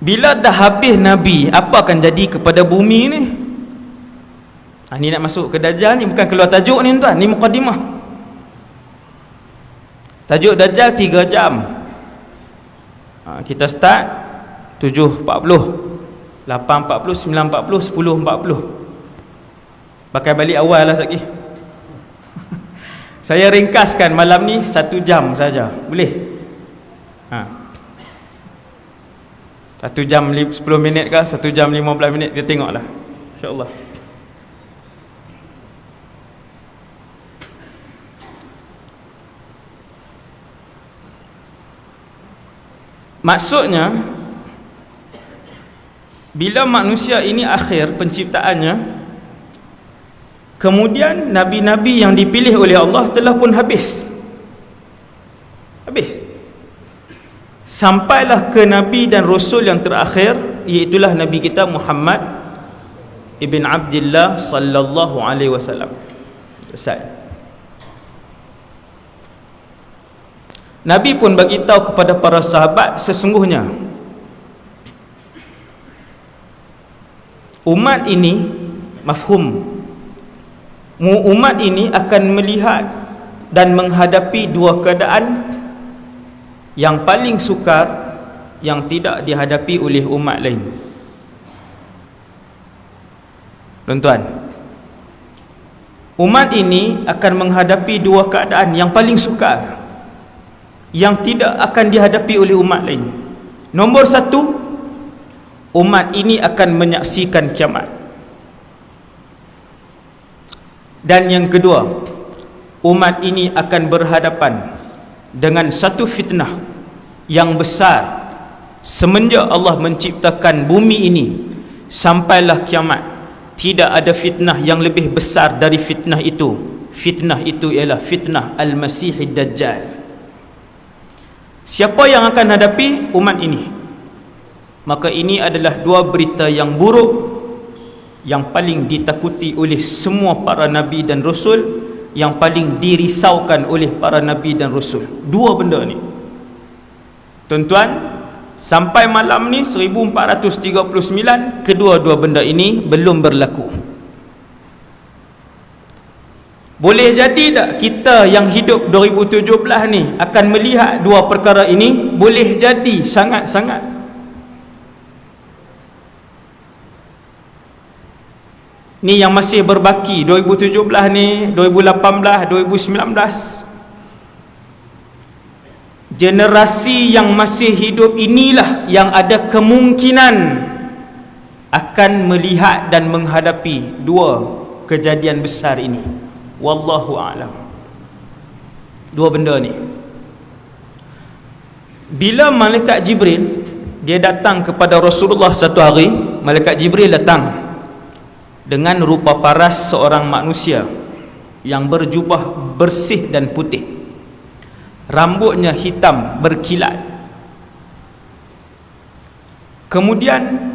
Bila dah habis Nabi, apa akan jadi kepada bumi ni? Ni nak masuk ke Dajjal ni, bukan keluar tajuk ni tuan, ni mukadimah. Tajuk Dajjal 3 jam. Kita start 7.40, 8.40, 9.40, 10.40. Pakai balik awal lah lagi. Saya ringkaskan malam ni 1 jam saja. Boleh? 1 jam 10 minit ke 1 jam 15 minit, kita tengoklah, insya-Allah. Maksudnya, bila manusia ini akhir penciptaannya, kemudian nabi-nabi yang dipilih oleh Allah telah pun habis. Sampailah ke Nabi dan Rasul yang terakhir, iaitulah Nabi kita Muhammad ibn Abdullah sallallahu alaihi wasallam. Selesai. Nabi pun bagi tahu kepada para sahabat, sesungguhnya umat ini, mafhum, umat ini akan melihat dan menghadapi 2 keadaan yang paling sukar yang tidak dihadapi oleh umat lain. Tuan-tuan, umat ini akan menghadapi 2 keadaan yang paling sukar yang tidak akan dihadapi oleh umat lain. Nombor 1, umat ini akan menyaksikan kiamat. Dan yang kedua, umat ini akan berhadapan dengan satu fitnah yang besar semenjak Allah menciptakan bumi ini sampailah kiamat. Tidak ada fitnah yang lebih besar dari fitnah itu. Fitnah itu ialah fitnah Al-Masihid Dajjal. Siapa yang akan hadapi? Umat ini. Maka ini adalah 2 berita yang buruk yang paling ditakuti oleh semua para nabi dan rasul, yang paling dirisaukan oleh para nabi dan rasul. 2 benda ni, tuan-tuan, sampai malam ni 1439, kedua-dua benda ini belum berlaku. Boleh jadi tak kita yang hidup 2017 ni akan melihat 2 perkara ini? Boleh jadi, sangat-sangat. Ni yang masih berbaki 2017 ni, 2018, 2019. Generasi yang masih hidup inilah yang ada kemungkinan akan melihat dan menghadapi 2 kejadian besar ini. Wallahu a'lam. 2 benda ni. Bila malaikat Jibril dia datang kepada Rasulullah satu hari, malaikat Jibril datang dengan rupa paras seorang manusia yang berjubah bersih dan putih, rambutnya hitam berkilat. Kemudian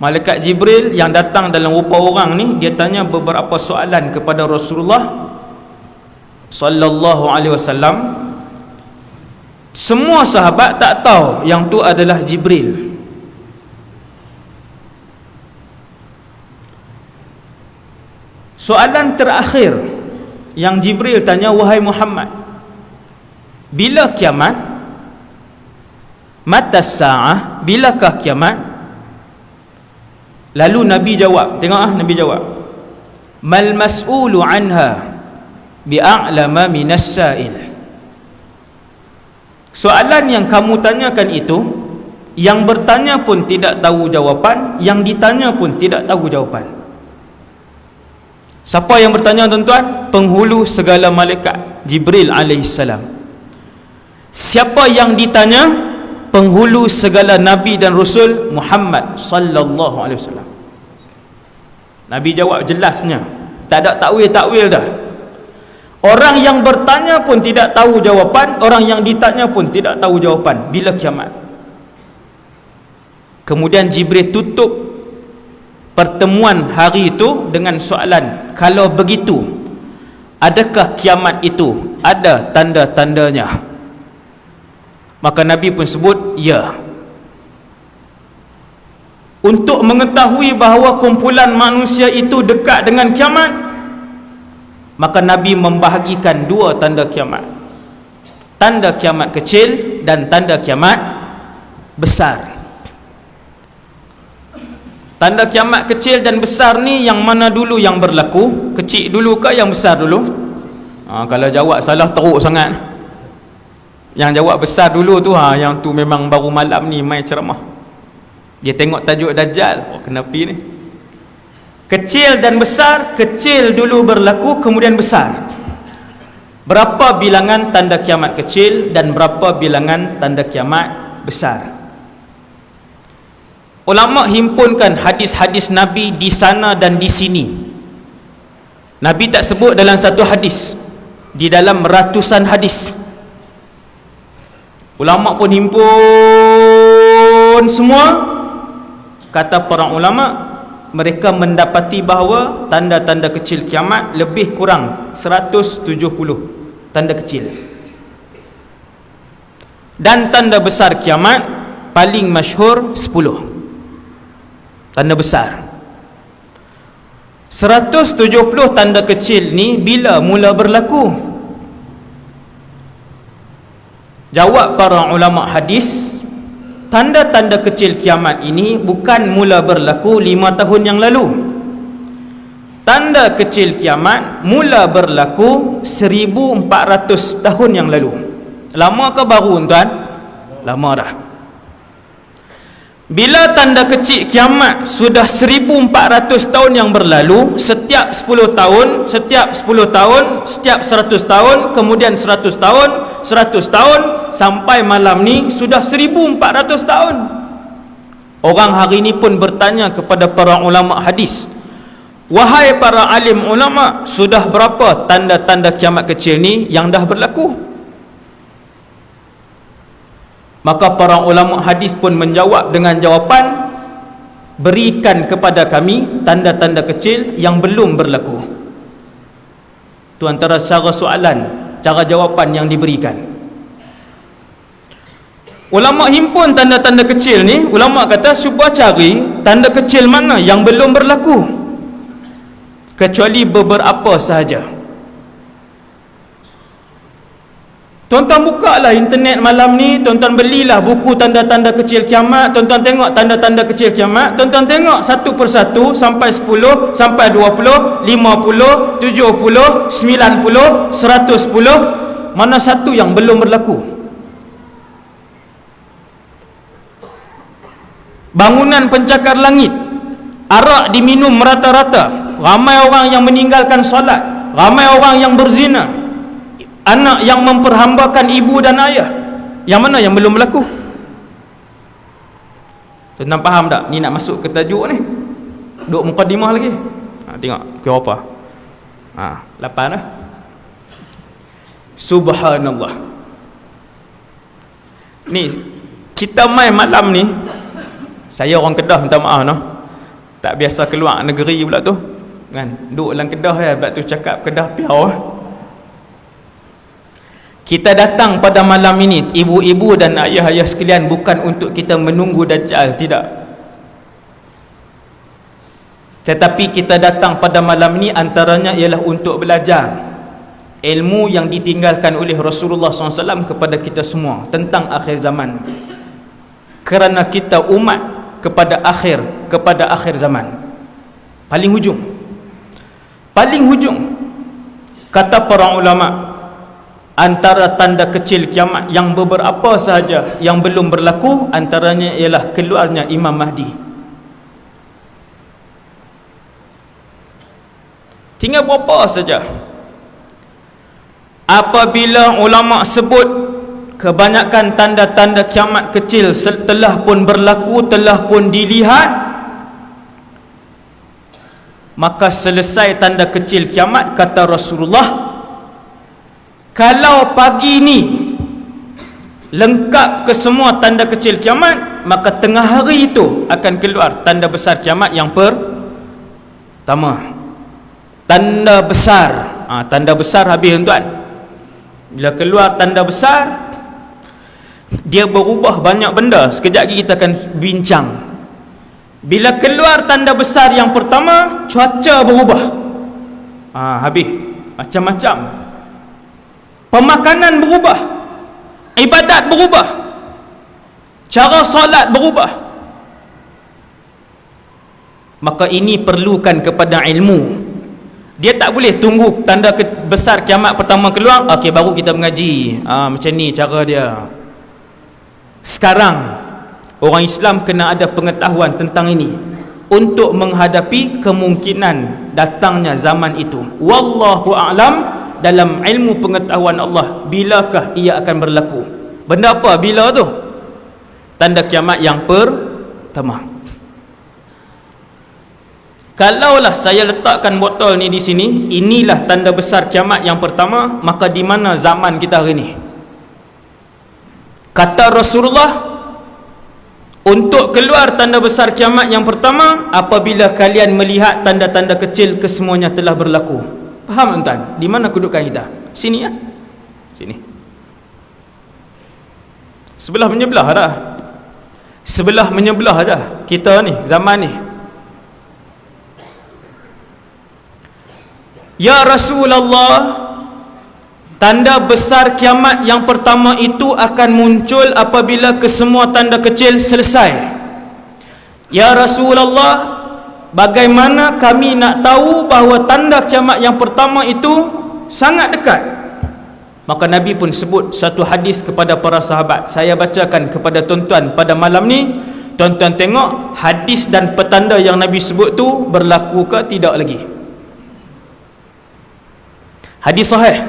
malaikat Jibril yang datang dalam rupa orang ni, dia tanya beberapa soalan kepada Rasulullah sallallahu alaihi wasallam. Semua sahabat tak tahu yang tu adalah Jibril. Soalan terakhir yang Jibril tanya, wahai Muhammad, bila kiamat? Mata sa'ah, bilakah kiamat? Lalu Nabi jawab, tengok Nabi jawab, mal mas'ulu anha bi'a'lama minas sa'il. Soalan yang kamu tanyakan itu, yang bertanya pun tidak tahu jawapan, yang ditanya pun tidak tahu jawapan. Siapa yang bertanya, tuan-tuan? Penghulu segala malaikat, Jibril alaihissalam. Siapa yang ditanya? Penghulu segala nabi dan rasul, Muhammad sallallahu alaihi wasallam. Nabi jawab jelasnya, tak ada takwil-takwil dah. Orang yang bertanya pun tidak tahu jawapan, orang yang ditanya pun tidak tahu jawapan. Bila kiamat? Kemudian Jibril tutup pertemuan hari itu dengan soalan, kalau begitu, adakah kiamat itu ada tanda-tandanya? Maka Nabi pun sebut, ya. untuk mengetahui bahawa kumpulan manusia itu dekat dengan kiamat, maka Nabi membahagikan dua tanda kiamat: tanda kiamat kecil dan tanda kiamat besar. Tanda kiamat kecil dan besar ni yang mana dulu yang berlaku? Kecil dulu ke yang besar dulu? Kalau jawab salah teruk sangat. Yang jawab besar dulu tu, yang tu memang baru malam ni main ceramah. Dia tengok tajuk Dajjal, kenapa ni? Kecil dan besar. Kecil dulu berlaku, kemudian besar. Berapa bilangan tanda kiamat kecil dan berapa bilangan tanda kiamat besar? Ulama himpunkan hadis-hadis Nabi di sana dan di sini. Nabi tak sebut dalam satu hadis, di dalam ratusan hadis. Ulama pun himpun semua. Kata para ulama, mereka mendapati bahawa tanda-tanda kecil kiamat lebih kurang 170 tanda kecil, dan tanda besar kiamat paling masyhur 10 tanda besar. 170 tanda kecil ni bila mula berlaku? Jawab para ulama hadis, tanda-tanda kecil kiamat ini bukan mula berlaku 5 tahun yang lalu. Tanda kecil kiamat mula berlaku 1400 tahun yang lalu. Lama ke baru tuan? Lama dah. Bila tanda kecil kiamat sudah 1400 tahun yang berlalu, setiap 10 tahun, setiap 10 tahun, setiap 100 tahun, kemudian 100 tahun, 100 tahun, sampai malam ni sudah 1400 tahun. Orang hari ini pun bertanya kepada para ulama hadis, wahai para alim ulama, sudah berapa tanda-tanda kiamat kecil ni yang dah berlaku? Maka para ulama hadis pun menjawab dengan jawapan, berikan kepada kami tanda-tanda kecil yang belum berlaku. Itu antara cara soalan, cara jawapan yang diberikan. Ulama himpun tanda-tanda kecil ni. Ulama kata cuba cari tanda kecil mana yang belum berlaku, kecuali beberapa sahaja. Tuan-tuan buka lah internet malam ni, tuan-tuan belilah buku tanda-tanda kecil kiamat, tuan-tuan tengok tanda-tanda kecil kiamat, tuan-tuan tengok satu persatu sampai 10, sampai 20, 50, 70, 90, 110, mana satu yang belum berlaku? Bangunan pencakar langit, arak diminum merata-rata, ramai orang yang meninggalkan solat, ramai orang yang berzina, anak yang memperhambakan ibu dan ayah, yang mana yang belum berlaku? Tuan-tuan faham tak? Ni nak masuk ke tajuk ni, duk mukadimah lagi. Tengok kira apa? 8 lah. Subhanallah. Ni kita main malam ni, saya orang Kedah, minta maaf no, tak biasa keluar negeri pula tu kan, duduk dalam Kedah ya, sebab tu cakap Kedah piau. Kita datang pada malam ini, ibu-ibu dan ayah-ayah sekalian, bukan untuk kita menunggu Dajjal, tidak. Tetapi kita datang pada malam ini antaranya ialah untuk belajar ilmu yang ditinggalkan oleh Rasulullah SAW kepada kita semua tentang akhir zaman. Kerana kita umat kepada akhir zaman. Paling hujung. Kata para ulama, antara tanda kecil kiamat yang beberapa sahaja yang belum berlaku, antaranya ialah keluarnya Imam Mahdi. Tinggal berapa saja. Apabila ulama sebut kebanyakan tanda-tanda kiamat kecil telah pun berlaku, telah pun dilihat, maka selesai tanda kecil kiamat, kata Rasulullah, kalau pagi ni lengkap ke semua tanda kecil kiamat, maka tengah hari itu akan keluar tanda besar kiamat yang pertama. Tanda besar. Tanda besar habis tuan. Bila keluar tanda besar, dia berubah banyak benda. Sekejap lagi kita akan bincang. Bila keluar tanda besar yang pertama, cuaca berubah. Habis. Macam-macam. Pemakanan berubah. Ibadat berubah. Cara solat berubah. Maka ini perlukan kepada ilmu. Dia tak boleh tunggu tanda besar kiamat pertama keluar, okey baru kita mengaji. Macam ni cara dia. Sekarang orang Islam kena ada pengetahuan tentang ini untuk menghadapi kemungkinan datangnya zaman itu. Wallahu a'lam, dalam ilmu pengetahuan Allah, bilakah ia akan berlaku? Benda apa bila tu? Tanda kiamat yang pertama. Kalaulah saya letakkan botol ni di sini, inilah tanda besar kiamat yang pertama, maka di mana zaman kita hari ni? Kata Rasulullah, untuk keluar tanda besar kiamat yang pertama, apabila kalian melihat tanda-tanda kecil kesemuanya telah berlaku. Faham tuan? Di mana kedudukan kita? Sini ya. Sini. Sebelah menyebelah dah. Sebelah menyebelah dah kita ni, zaman ni. Ya Rasulullah, tanda besar kiamat yang pertama itu akan muncul apabila kesemua tanda kecil selesai. Ya Rasulullah, bagaimana kami nak tahu bahawa tanda kiamat yang pertama itu sangat dekat? Maka Nabi pun sebut satu hadis kepada para sahabat. Saya bacakan kepada tuan-tuan pada malam ni. Tuan-tuan tengok hadis dan petanda yang Nabi sebut tu berlaku ke tidak lagi. Hadis sahih.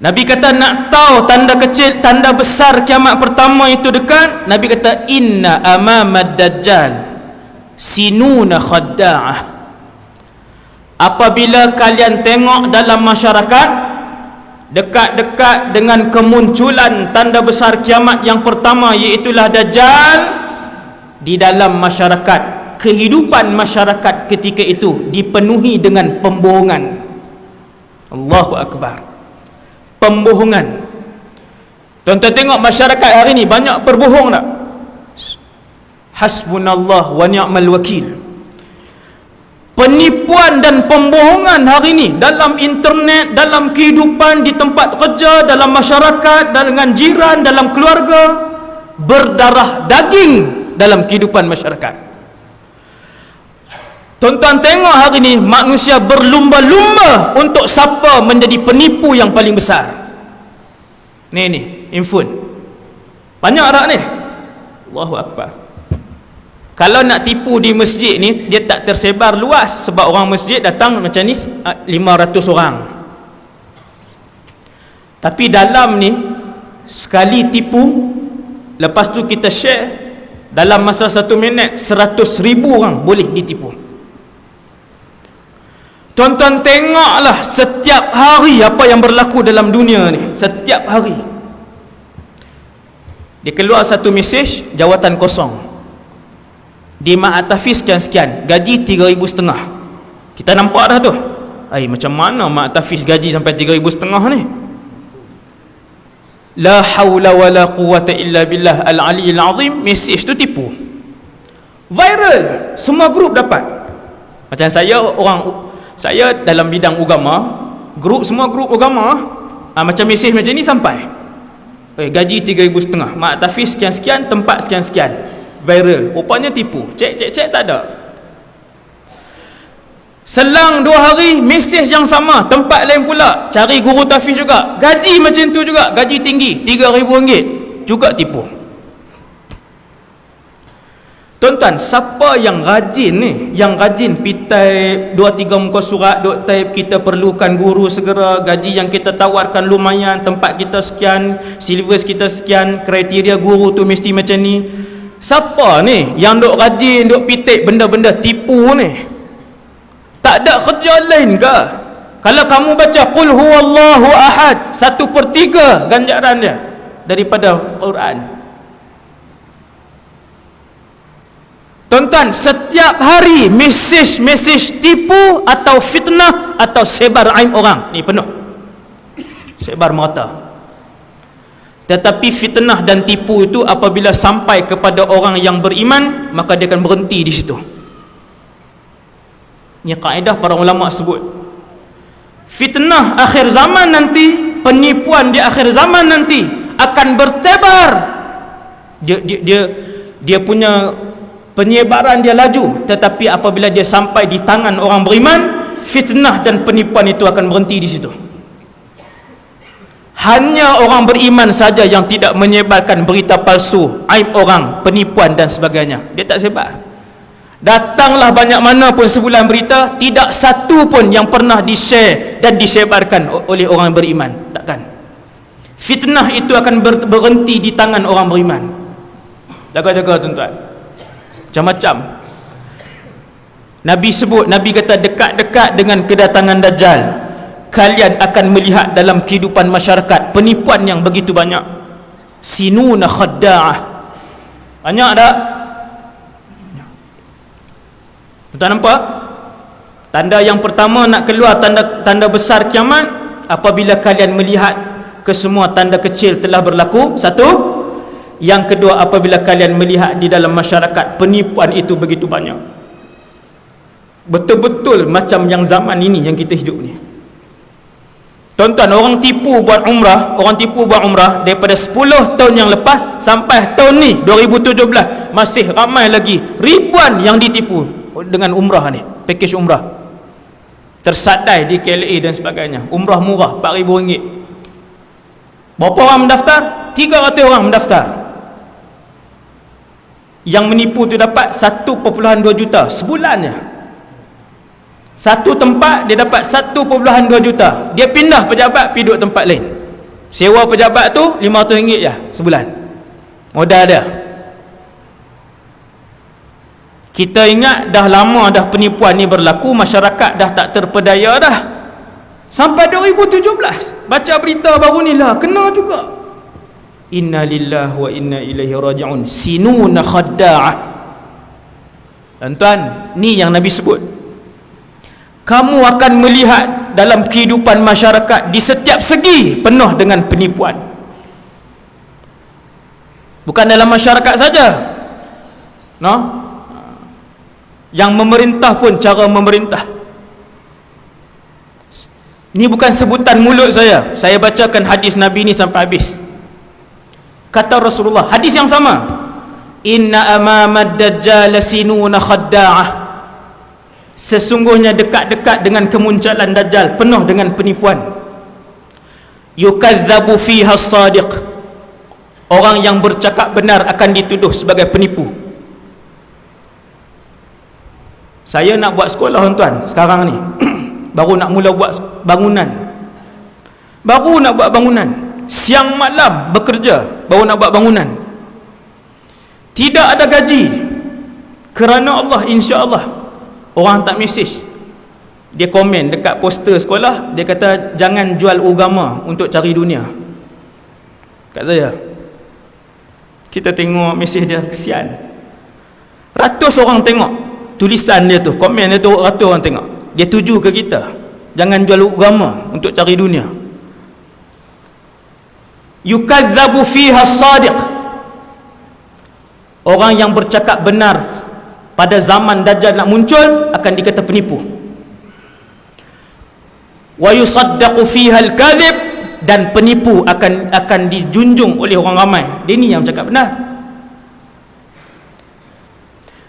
Nabi kata nak tahu tanda kecil, tanda besar kiamat pertama itu dekat. Nabi kata inna amamad dajjal sinuna khadda'ah. Apabila kalian tengok dalam masyarakat, dekat-dekat dengan kemunculan tanda besar kiamat yang pertama, iaitulah dajjal, di dalam masyarakat, kehidupan masyarakat ketika itu dipenuhi dengan pembohongan. Allahu Akbar. Pembohongan. Tuan-tuan tengok masyarakat hari ni banyak berbohong tak? Hasbunallah wa ni'mal wakil. Penipuan dan pembohongan hari ni dalam internet, dalam kehidupan, di tempat kerja, dalam masyarakat, dengan jiran, dalam keluarga, berdarah daging dalam kehidupan masyarakat. Tuan-tuan tengok hari ni manusia berlumba-lumba untuk siapa menjadi penipu yang paling besar. Ni infun. Banyak tak ni? Allahu Akbar. Kalau nak tipu di masjid ni, dia tak tersebar luas sebab orang masjid datang macam ni 500 orang. Tapi dalam ni sekali tipu, lepas tu kita share, dalam masa 1 minit 100,000 orang boleh ditipu. Tuan-tuan tengoklah setiap hari apa yang berlaku dalam dunia ni. Setiap hari dia keluar satu mesej, jawatan kosong, di Mak Atafiz sekian-sekian, gaji 3,500. Kita nampak dah tu. Macam mana Mak Atafiz gaji sampai 3,500 ni? La hawla wa la quwata illa billah al-aliyyil azim. Mesej tu tipu, viral, semua grup dapat. Macam saya dalam bidang agama, semua grup agama, macam mesej macam ni sampai. Gaji 3,500, Mak Tafiz sekian-sekian, tempat sekian-sekian, viral. Rupanya tipu. Cek tak ada. Selang 2 hari, mesej yang sama, tempat lain pula, cari guru Tafiz juga, gaji macam tu juga, gaji tinggi, RM3,000 juga tipu. Tuan-tuan, siapa yang rajin ni, yang rajin pitai 2-3 muka surat, duk type kita perlukan guru segera, gaji yang kita tawarkan lumayan, tempat kita sekian, syllabus kita sekian, kriteria guru tu mesti macam ni. Siapa ni yang duk rajin, duk pitik benda-benda tipu ni? Tak ada kerja lain ke? Kalau kamu baca Qul huwallahu ahad, 1/3 ganjaran dia daripada Quran. Tuan-tuan, setiap hari mesej tipu atau fitnah atau sebar aib orang ni penuh, sebar merata. Tetapi fitnah dan tipu itu apabila sampai kepada orang yang beriman, maka dia akan berhenti di situ. Ini kaedah para ulama sebut. Fitnah akhir zaman nanti, penipuan di akhir zaman nanti akan bertebar. Dia punya penyebaran dia laju, tetapi apabila dia sampai di tangan orang beriman, fitnah dan penipuan itu akan berhenti di situ. Hanya orang beriman saja yang tidak menyebarkan berita palsu, aib orang, penipuan dan sebagainya. Dia tak sebar. Datanglah banyak mana pun sebulan berita, tidak satu pun yang pernah di-share dan disebarkan oleh orang beriman. Takkan. Fitnah itu akan berhenti di tangan orang beriman. Jaga-jaga tuan-tuan. Macam-macam. Nabi sebut, Nabi kata dekat-dekat dengan kedatangan Dajjal, kalian akan melihat dalam kehidupan masyarakat penipuan yang begitu banyak. Sinuna khadda'ah. Banyak tak? Tuan nampak? Tanda yang pertama nak keluar tanda besar kiamat, apabila kalian melihat kesemua tanda kecil telah berlaku. Satu. Yang kedua, apabila kalian melihat di dalam masyarakat penipuan itu begitu banyak. Betul-betul macam yang zaman ini yang kita hidup ni. Tuan-tuan, orang tipu buat umrah daripada 10 tahun yang lepas sampai tahun ni 2017 masih ramai lagi ribuan yang ditipu dengan umrah ni, pakej umrah tersadai di KLA dan sebagainya. Umrah murah RM4,000. Berapa orang mendaftar? 300 orang mendaftar. Yang menipu tu dapat 1.2 juta sebulannya. Satu tempat dia dapat 1.2 juta. Dia pindah pejabat pergi duduk tempat lain. Sewa pejabat tu RM500 je sebulan. Modal dia. Kita ingat dah lama dah penipuan ni berlaku, masyarakat dah tak terpedaya dah. Sampai 2017 baca berita baru ni lah kena juga. Inna lillahi wa inna ilaihi raji'un. Sinuna khadda'ah. Tuan-tuan, ni yang Nabi sebut. Kamu akan melihat dalam kehidupan masyarakat di setiap segi penuh dengan penipuan. Bukan dalam masyarakat saja. No? Yang memerintah pun cara memerintah. Ini bukan sebutan mulut saya. Saya bacakan hadis Nabi ni sampai habis. Kata Rasulullah, hadis yang sama. Inna amamad dajjal sinuna khadda'ah. Sesungguhnya dekat-dekat dengan kemunculan Dajjal penuh dengan penipuan. Yukazzabu fiha as-sadiq. Orang yang bercakap benar akan dituduh sebagai penipu. Saya nak buat sekolah tuan-tuan sekarang ni. Baru nak mula buat bangunan. Siang malam bekerja baru nak buat bangunan. Tidak ada gaji. Kerana Allah, insya-Allah. Orang tak mesej, dia komen dekat poster sekolah, dia kata jangan jual agama untuk cari dunia. Kat saya, kita tengok mesej dia, kesian. Ratus orang tengok tulisan dia tu, komen dia tu, ratus orang tengok. Dia tuju ke kita, jangan jual agama untuk cari dunia. Yukazzabu fiha as-sadiq. Orang yang bercakap benar pada zaman Dajjal nak muncul akan dikata penipu. Wa yusaddaqu fiha al-kadhib, dan penipu akan dijunjung oleh orang ramai. Dia ni yang cakap benar.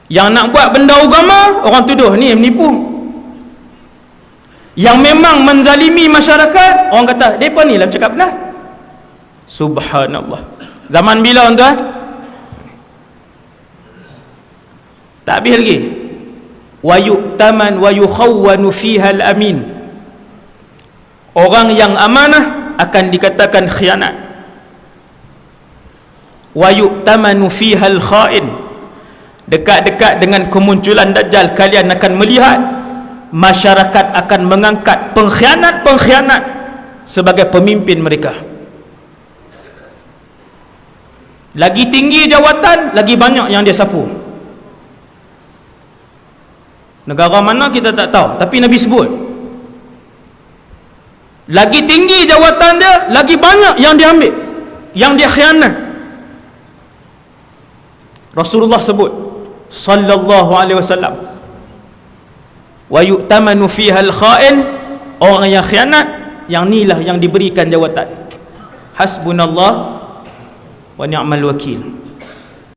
Yang nak buat benda agama, orang tuduh ni menipu. Yang memang menzalimi masyarakat, orang kata depa ni lah cakap benar. Subhanallah. Zaman bila tuan? Tak habis lagi. Wa yu'taman wa yukhawwanu fiha al-amin. Orang yang amanah akan dikatakan khianat. Wa yu'tamanu fiha al-kha'in. Dekat-dekat dengan kemunculan Dajjal, kalian akan melihat masyarakat akan mengangkat pengkhianat-pengkhianat sebagai pemimpin mereka. Lagi tinggi jawatan, lagi banyak yang dia sapu. Negara mana kita tak tahu, tapi Nabi sebut. Lagi tinggi jawatan dia, lagi banyak yang dia ambil. yang dia khianat. Rasulullah sebut sallallahu alaihi wasallam, wa yu'tamanu fiha al-kha'in, orang yang khianat, yang inilah yang diberikan jawatan hasbunallah wa ni'mal wakil.